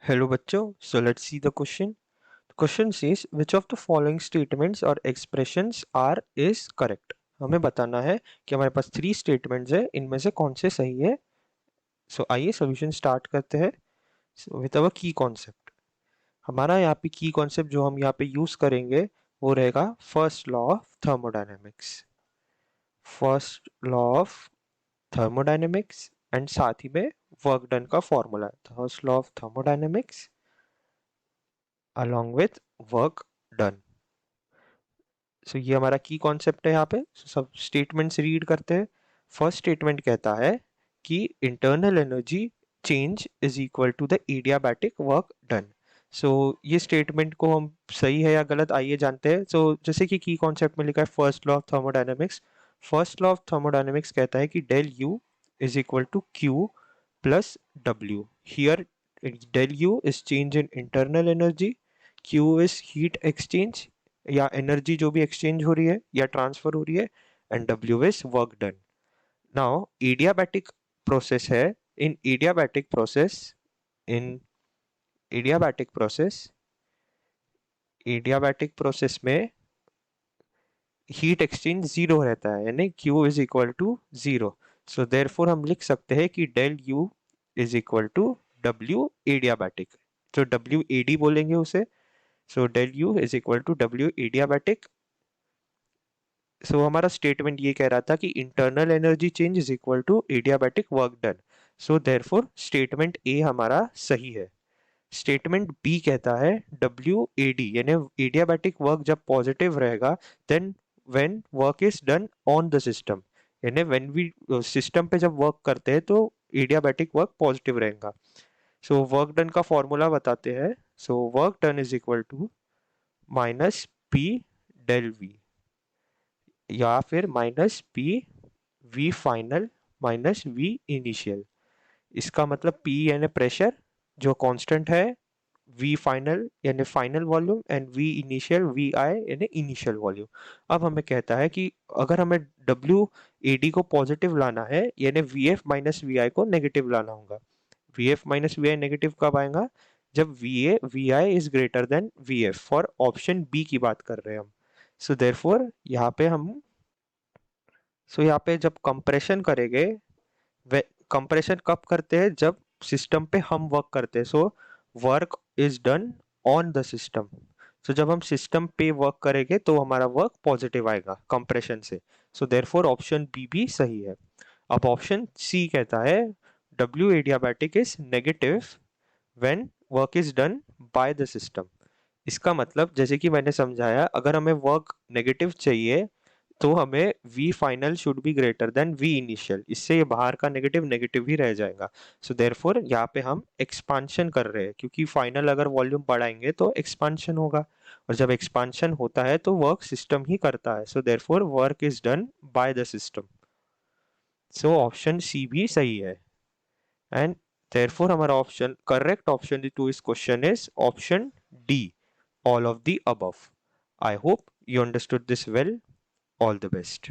Hello बच्चों, so let's see the question. The question says which of the following statements or expressions are is correct. हमें बताना है कि हमारे पास 3 statements है, इनमें से कौन से सही है. So आइए solution start करते हैं. So with our key concept. हमारा यहाँ पे key concept जो हम यहाँ पे use करेंगे वो रहेगा first law of thermodynamics. First law of thermodynamics and साथ ही में work done का formula. First law of thermodynamics along with work done. सो ये हमारा की कॉन्सेप्ट है यहाँ पे. सब स्टेटमेंट्स रीड करते हैं. फर्स्ट स्टेटमेंट कहता है कि internal energy change is equal to the adiabatic work done. So ये स्टेटमेंट को हम सही है या गलत आइए जानते हैं. सो जैसे कि की कॉन्सेप्ट में लिखा है first law of thermodynamics. First law of thermodynamics कहता है कि del U is equal to Q plus W. Here del U is change in internal energy, Q is heat exchange या एनर्जी जो भी एक्सचेंज हो रही है या ट्रांसफर हो रही है, and W is work done. Now adiabatic process है. In adiabatic process in adiabatic process adiabatic process में हीट एक्सचेंज जीरो रहता है, यानी Q is equal to zero. So therefore हम लिख सकते हैं कि del U is equal to W adiabatic. तो W AD बोलेंगे उसे. So del U is equal to W adiabatic. So हमारा स्टेटमेंट ये कह रहा था कि internal energy change is equal to adiabatic work done. So therefore statement A हमारा सही है. स्टेटमेंट बी कहता है डब्ल्यू ए डी यानी एडियाबैटिक वर्क जब पॉजिटिव रहेगा then when work is done on the system, यानी व्हेन वी सिस्टम पे जब वर्क करते हैं तो एडियाबैटिक वर्क पॉजिटिव रहेगा. सो वर्क डन का फॉर्मूला बताते हैं. So work done is equal to minus P del V या फिर minus P V final minus V initial. इसका मतलब P यानी प्रेशर जो कांस्टेंट है, V फाइनल यानी final volume, and V initial VI यानी इनिशियल वॉल्यूम. अब हमें कहता है कि अगर हमें WAD को पॉजिटिव लाना है यानी VF माइनस VI को नेगेटिव लाना होगा. VF माइनस VI नेगेटिव कब आएगा? जब VI is greater than VF. For option B की बात कर रहे हैं हम. सो देयरफॉर यहाँ पे हम यहाँ पे जब कंप्रेशन करेंगे, वे कंप्रेशन कब करते हैं? जब सिस्टम पे हम वर्क करते हैं. So work is done on the system. So जब हम सिस्टम पे वर्क करेंगे तो हमारा वर्क पॉजिटिव आएगा कंप्रेशन से. सो देयरफॉर ऑप्शन बी भी सही है. अब ऑप्शन सी कहता है W adiabatic is negative when work is done by the system. इसका मतलब जैसे कि मैंने समझाया, अगर हमें वर्क नेगेटिव चाहिए तो हमें V final should be greater than V initial. इससे ये बाहर का नेगेटिव नेगेटिव ही रह जाएगा. सो देयरफॉर यहाँ पे हम एक्सपांशन कर रहे हैं क्योंकि फाइनल अगर वॉल्यूम बढ़ाएंगे तो एक्सपांशन होगा, और जब एक्सपांशन होता है तो वर्क सिस्टम ही करता है. So therefore work is done by the system. So option C भी सही है. एंड देयरफॉर हमारा option correct option to this question is option D, all of the above. I hope you understood this well. All the best.